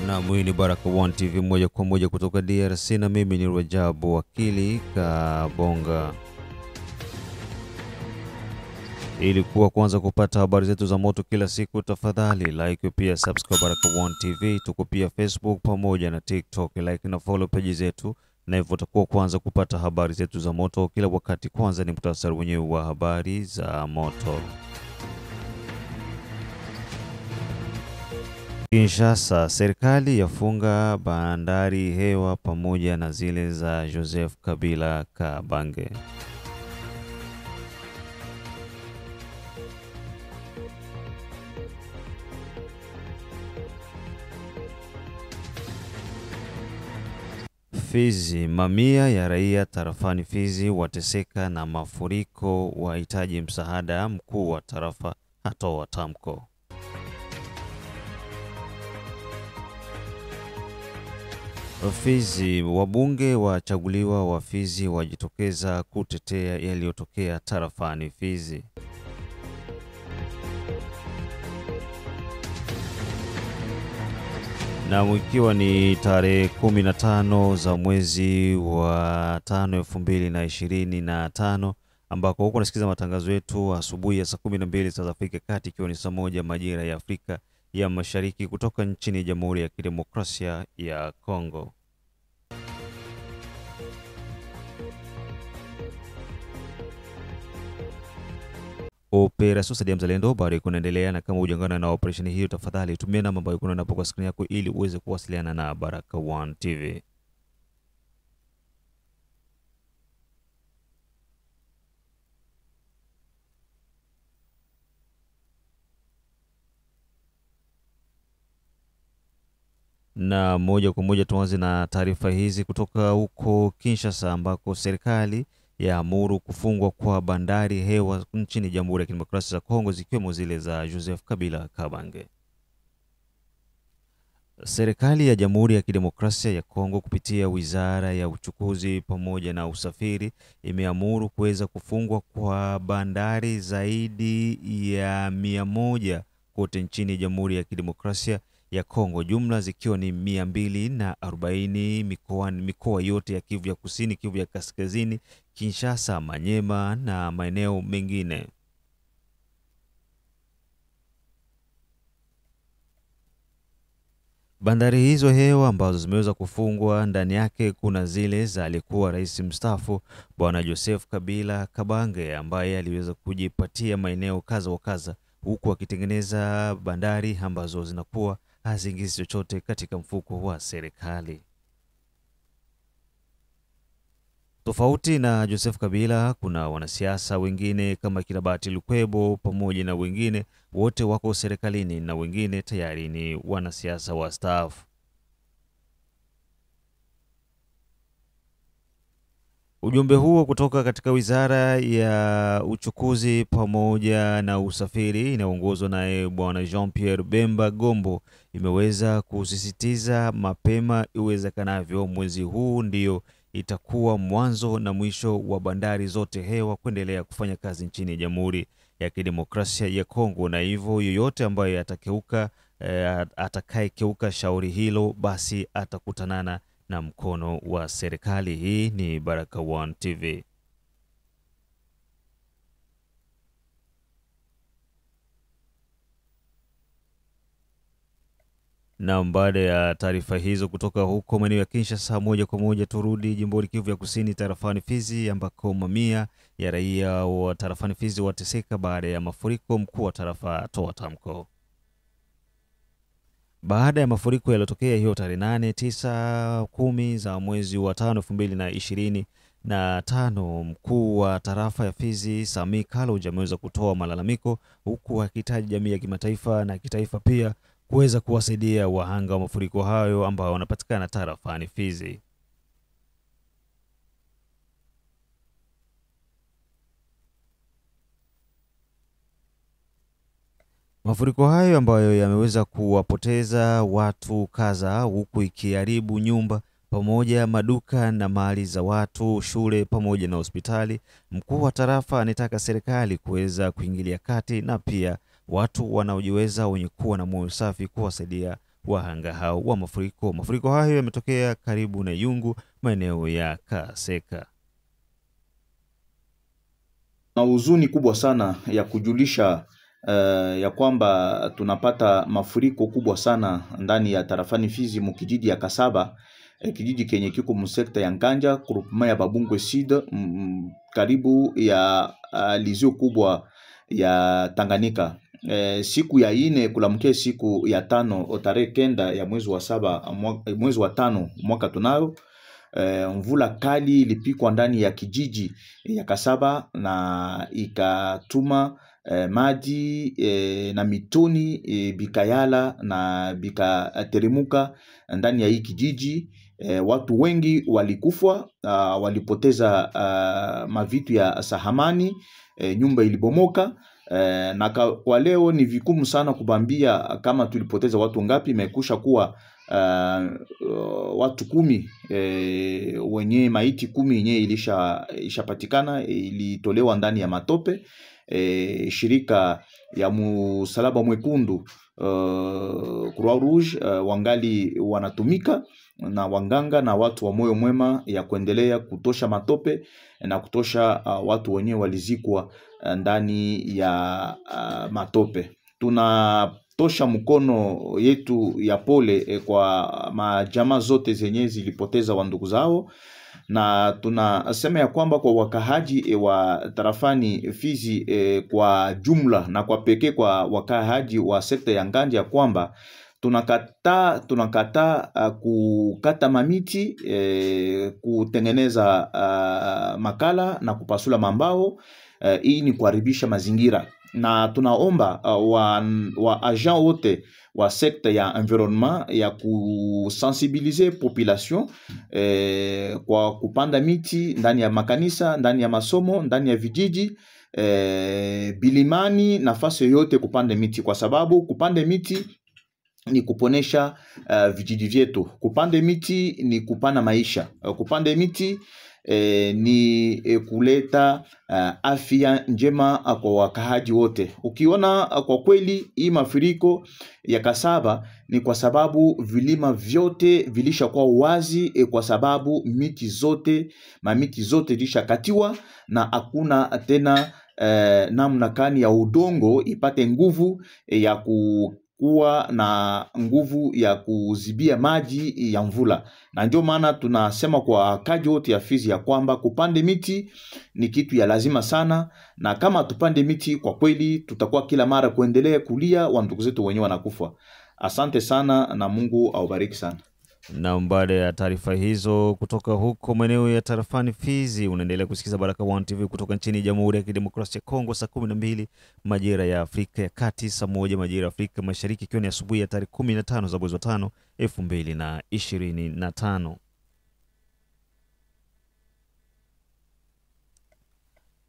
Na hii ni Baraka1 TV moja kwa moja kutoka DRC, na mimi ni Rajabu Wakili Kabonga. Ili kuwa kwanza kupata habari zetu za moto kila siku, tafadhali like pia subscribe Baraka1 TV. Tuko pia Facebook pamoja na TikTok, like na follow page zetu, na hivyo utakuwa kwanza kupata habari zetu za moto kila wakati. Kwanza ni muhtasari wenyewe wa habari za moto. Kinshasa, serikali yafunga bandari hewa pamoja na zile za Joseph Kabila Kabange. Fizi, mamia ya raia tarafani Fizi wateseka na mafuriko, wahitaji msaada. Mkuu wa tarafa hatoa tamko. Fizi, wabunge wachaguliwa wa Fizi wajitokeza kutetea yaliyotokea tarafani Fizi. Na ikiwa ni tarehe 15 za mwezi wa 5 2025, ambako huko nasikiza matangazo yetu asubuhi ya saa 12 za Afrika Kati, ikiwa ni saa 1 majira ya Afrika ya Mashariki, kutoka nchini Jamhuri ya Kidemokrasia ya Kongo. Operesheni Saidia Mzalendo bado kunaendelea, na kama hujangana na operation hiyo, tafadhali tumia namba ambayo kuna hapo kwa screen yako ili uweze kuwasiliana na Baraka1 TV. Na moja kwa moja tuanze na taarifa hizi kutoka huko Kinshasa, ambako serikali yaamuru kufungwa kwa bandari hewa nchini Jamhuri ya Kidemokrasia ya Kongo, zikiwemo zile za Joseph Kabila Kabange. Serikali ya Jamhuri ya Kidemokrasia ya Kongo kupitia Wizara ya Uchukuzi pamoja na Usafiri imeamuru kuweza kufungwa kwa bandari zaidi ya 100 kote nchini Jamhuri ya Kidemokrasia ya Kongo, jumla zikiwa ni 240 mikoa yote ya Kivu ya Kusini, Kivu ya Kaskazini, Kinshasa, Manyema na maeneo mengine. Bandari hizo hewa ambazo zimeweza kufungwa, ndani yake kuna zile za alikuwa rais mstaafu Bwana Joseph Kabila Kabange, ambaye aliweza kujipatia maeneo kaza wa kaza, huku akitengeneza bandari ambazo zinakuwa haziingizi chochote katika mfuko wa serikali. Tofauti na Joseph Kabila, kuna wanasiasa wengine kama Kilabati Lukwebo pamoja na wengine, wote wako serikalini na wengine tayari ni wanasiasa wastaafu. Ujumbe huo kutoka katika Wizara ya Uchukuzi pamoja na Usafiri inaongozwa naye Bwana Jean-Pierre Bemba Gombo imeweza kusisitiza mapema iwezekanavyo mwezi huu ndio itakuwa mwanzo na mwisho wa bandari zote hewa kuendelea kufanya kazi nchini Jamhuri ya Kidemokrasia ya Kongo, na hivyo yoyote ambaye atakayekeuka shauri hilo basi atakutanana na mkono wa serikali. Hii ni Baraka1 TV. Na baada ya taarifa hizo kutoka huko maeneo ya Kinshasa, moja kwa moja turudi jimboni Kivu ya Kusini, tarafani Fizi, ambako mamia ya raia wa tarafani Fizi wateseka baada ya mafuriko. Mkuu wa tarafa atoa tamko. Baada ya mafuriko yaliyotokea hiyo tarehe 8, 9, 10 za mwezi wa 5 2025, mkuu wa tarafa ya Fizi Sami Kalonji ameweza kutoa malalamiko, huku akihitaji jamii ya kimataifa na kitaifa pia kuweza kuwasaidia wahanga wa mafuriko hayo ambao wanapatikana tarafani Fizi. Mafuriko hayo ambayo yameweza kuwapoteza watu kadhaa, huku ikiharibu nyumba pamoja maduka na mali za watu, shule pamoja na hospitali. Mkuu wa tarafa anataka serikali kuweza kuingilia kati na pia watu wanaojiweza wenye kuwa na moyo safi kuwasaidia wahanga hao wa mafuriko. Mafuriko hayo yametokea karibu na Yungu, maeneo ya Kaseka. Na huzuni kubwa sana ya kujulisha ya kwamba tunapata mafuriko kubwa sana ndani ya tarafani Fizi mkijiji ya Kasaba, kijiji kenye kiko msekta ya Nganja, groupement ya Babungwe Sud, karibu ya lizio kubwa ya Tanganyika. Siku ya 4 kulamkia siku ya 5 tarehe 9 ya mwezi wa 5 mwaka tunao, mvula kali ilipikwa ndani ya kijiji ya Kasaba na ikatuma maji na mitoni bikayala na bikateremuka ndani ya hii kijiji. Watu wengi walikufa, walipoteza mavitu ya sahamani, nyumba ilibomoka. Na kwa leo ni vigumu sana kubambia kama tulipoteza watu ngapi. Imekusha kuwa watu 10 wenye maiti 10 yenye ilishapatikana, ilitolewa ndani ya matope. Shirika ya Msalaba Mwekundu, Croix Rouge, wangali wanatumika na wanganga na watu wa moyo mwema ya kuendelea kutosha matope na kutosha watu wenyewe walizikwa ndani ya matope. Tunatosha mkono yetu ya pole kwa majamaa zote zenye zilipoteza wandugu zao, na tunasema ya kwamba kwa wakahaji wa tarafani Fizi kwa jumla na kwa pekee kwa wakahaji wa sekta ya Nganja ya kwamba tunakata kukata mamiti, kutengeneza makala na kupasula mambao. Hii ni kuharibisha mazingira, na tunaomba wa agent wote wa sekta ya environnement ya kusensibiliser population kwa kupanda miti ndani ya makanisa, ndani ya masomo, ndani ya vijiji, bilimani, nafasi yote kupanda miti, kwa sababu kupanda miti ni kuponesha vijiji vyetu. Kupanda miti ni kupana maisha. Kupanda miti ni kuleta afya njema kwa wakahaji wote. Ukiona kwa kweli hii mafuriko ya Kasaba ni kwa sababu vilima vyote vilishakuwa wazi, kwa sababu mamiti zote zilishakatiwa na hakuna tena namna kani ya udongo ipate nguvu ya kuwa na nguvu ya kuzibia maji ya mvula. Na ndio maana tunasema kwa kaji wote ya Fizi ya kwamba kupande miti ni kitu ya lazima sana, na kama tupande miti kwa kweli tutakuwa kila mara kuendelea kulia wa ndugu zetu wenyewe wanakufa. Asante sana na Mungu aubariki sana. Na baada ya taarifa hizo kutoka huko maeneo ya tarafani Fizi, unaendelea kusikiza Baraka1 TV kutoka nchini Jamhuri ya Kidemokrasia ya Kongo, saa 12 majira ya Afrika ya Kati, saa 1 majira ya Afrika Mashariki, ikiwa ni asubuhi ya tarehe 15 za mwezi wa 5 2025.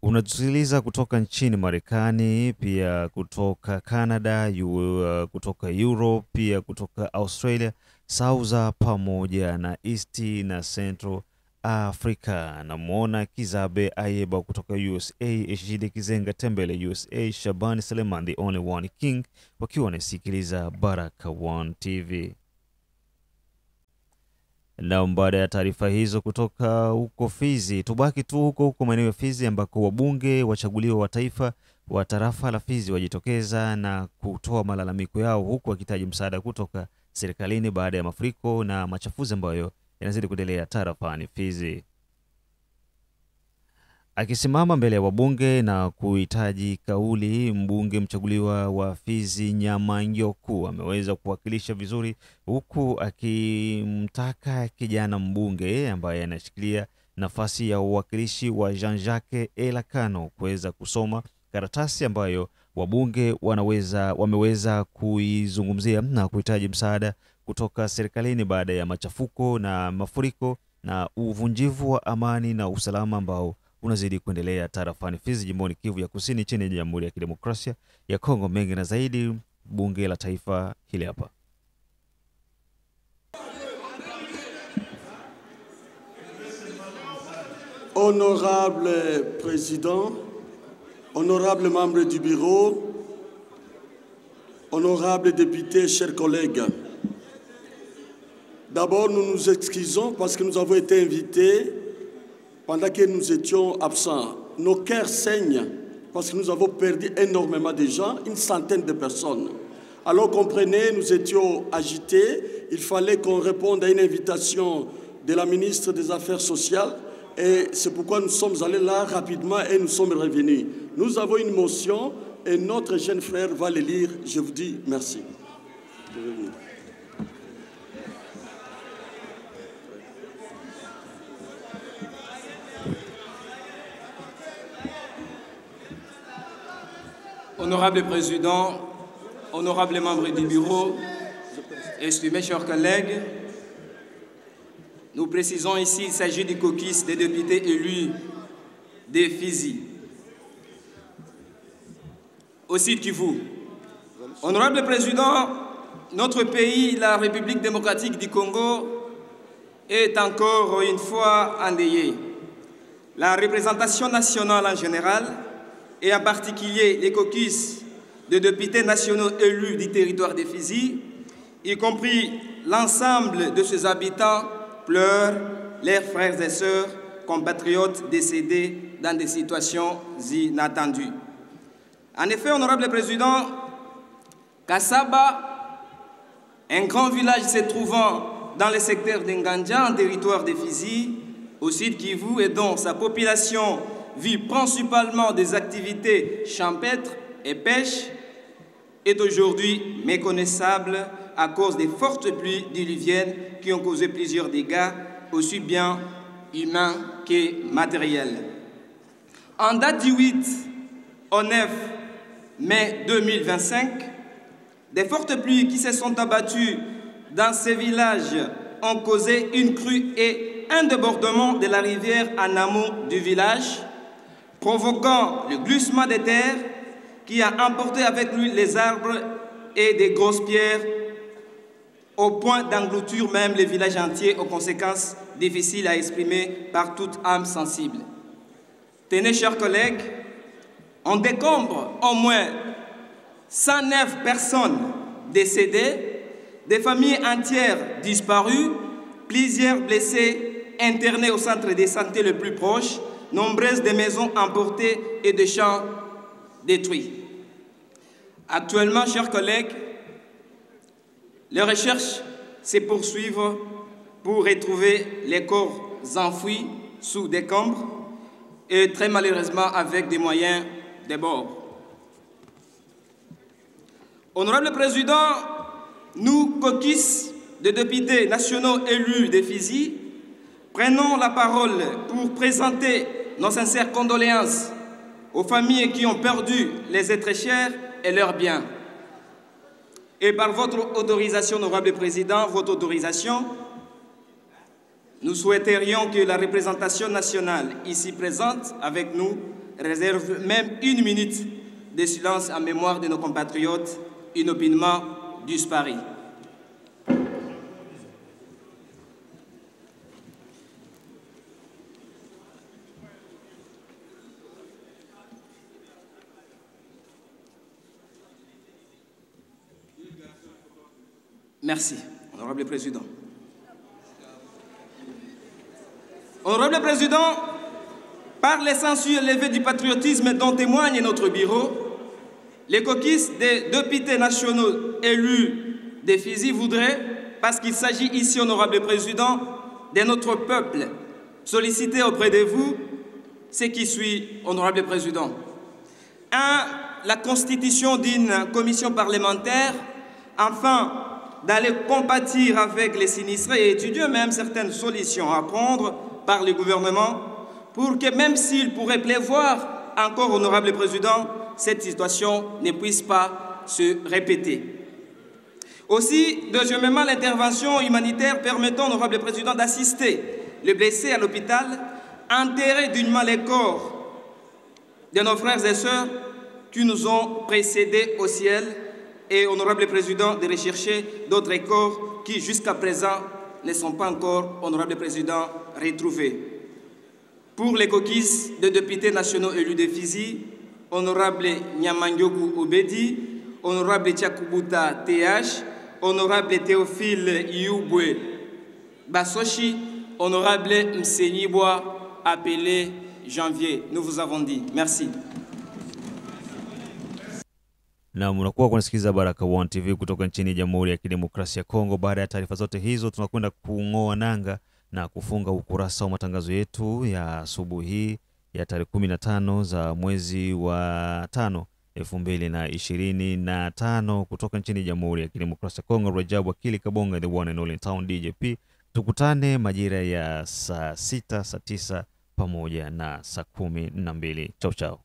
Unasikiliza kutoka nchini Marekani, pia kutoka Canada, kutoka Europe, pia kutoka Australia, South pamoja na East na Central Africa. Namuona Kizabe Ayeba kutoka USA, Eshide Kizenga Tembele USA, Shabani Seleman the only one king, wakiwa wanasikiliza Baraka1 TV. Na baada ya taarifa hizo kutoka huko Fizi, tubaki tu huko maeneo ya Fizi ambako wabunge wachaguliwa wa taifa wa tarafa la Fizi wajitokeza na kutoa malalamiko yao, huku wakihitaji msaada kutoka serikalini baada ya mafuriko na machafuzi ambayo yanazidi kuendelea tarafani Fizi. Akisimama mbele ya wabunge na kuhitaji kauli, mbunge mchaguliwa wa Fizi Nyamangyoku ameweza kuwakilisha vizuri, huku akimtaka kijana mbunge ambaye anashikilia nafasi ya uwakilishi wa Jean-Jacques Elakano kuweza kusoma karatasi ambayo wabunge wameweza kuizungumzia na kuhitaji msaada kutoka serikalini baada ya machafuko na mafuriko na uvunjivu wa amani na usalama ambao unazidi kuendelea tarafani Fizi, jimboni Kivu ya Kusini, nchini ya Jamhuri ya Kidemokrasia ya Kongo. Mengi na zaidi, bunge la taifa hili hapa. Honorable Président, honorable membre du bureau, honorable député, chers collègues, D'abord, nous nous excusons parce que nous avons été invités pendant que nous étions absents. Nos cœurs saignent parce que nous avons perdu énormément de gens, une centaine de personnes. Alors comprenez, nous étions agités, il fallait qu'on réponde à une invitation de la ministre des Affaires sociales et c'est pourquoi nous sommes allés là rapidement et nous sommes revenus. Nous avons une motion et notre jeune frère va le lire. Je vous dis merci. Honorable Président, honorables membres du Bureau, estimés chers collègues, nous précisons ici qu'il s'agit du caucus des députés élus des Fizi. Au Sud Kivu. Honorable Président, notre pays, la République démocratique du Congo, est encore une fois endeuillé. La représentation nationale en général, et en particulier les caucus de députés nationaux élus du territoire des Fizi, y compris l'ensemble de ses habitants, pleurent leurs frères et sœurs, compatriotes décédés dans des situations inattendues. En effet, Honorable Président, Kasaba, un grand village se trouvant dans le secteur d'Ngandja, en territoire des Fizi, au Sud Kivu, et dont sa population vit principalement des activités champêtres et pêche, est aujourd'hui méconnaissable à cause des fortes pluies diluviennes qui ont causé plusieurs dégâts, aussi bien humains que matériels. En date du 8 au 9 mai 2025, des fortes pluies qui se sont abattues dans ces villages ont causé une crue et un débordement de la rivière en amont du village, provoquant le glissement des terres qui a emporté avec lui les arbres et des grosses pierres au point d'engloutir même les villages entiers aux conséquences difficiles à exprimer par toute âme sensible. Tenez, chers collègues, on décombre au moins 109 personnes décédées, des familles entières disparues, plusieurs blessés internés au centre de santé le plus proche, nombreuses des maisons emportées et des champs détruits. Actuellement, chers collègues, les recherches se poursuivent pour retrouver les corps enfouis sous décombres et très malheureusement avec des moyens de bord. Honorable Président, nous, caucus de députés nationaux élus des Fizi, prenons la parole pour présenter nos sincères condoléances aux familles qui ont perdu les êtres chers et leurs biens. Et par votre autorisation, Honorable Président, votre autorisation, nous souhaiterions que la représentation nationale ici présente avec nous réserve même 1 minute de silence en mémoire de nos compatriotes inopinément disparus. Merci, Honorable Président. Honorable Président, par les censures élevées du patriotisme dont témoigne notre bureau, les caucus des députés nationaux élus des Fizi voudraient, parce qu'il s'agit ici, Honorable Président, de notre peuple, solliciter auprès de vous ce qui suit, Honorable Président. 1. La constitution d'une commission parlementaire, afin d'aller compatir avec les sinistrés et étudier même certaines solutions à prendre par le gouvernement pour que même s'il pourrait pleuvoir encore, Honorable Président, cette situation ne puisse pas se répéter. Aussi, deuxièmement, l'intervention humanitaire permettant, Honorable Président, d'assister les blessés à l'hôpital, enterrer dignement les corps de nos frères et sœurs qui nous ont précédés au ciel et, Honorable Président, de rechercher d'autres corps qui, jusqu'à présent, ne sont pas encore, Honorable Président, retrouvés. Pour les caucus de députés nationaux élus de Fizi, Honorable Nyamandiogu Obedi, Honorable Tchakubuta TH, Honorable Théophile Iubwe Basoshi, honorable Msenyibwa, appelé Janvier. Nous vous avons dit. Merci. Na mnakuwa kunasikiza Baraka One TV kutoka nchini Jamhuri ya Kidemokrasia ya Kongo. Baada ya taarifa zote hizo, tunakwenda kung'oa nanga na kufunga ukurasa wa matangazo yetu ya asubuhi ya tarehe 15 za mwezi wa 5 2025 kutoka nchini Jamhuri ya Kidemokrasia ya Kongo. Rajabu Akili Kabonga, the one and only town DJP. Tukutane majira ya saa 6, saa 9 pamoja na saa 12. Chao chao.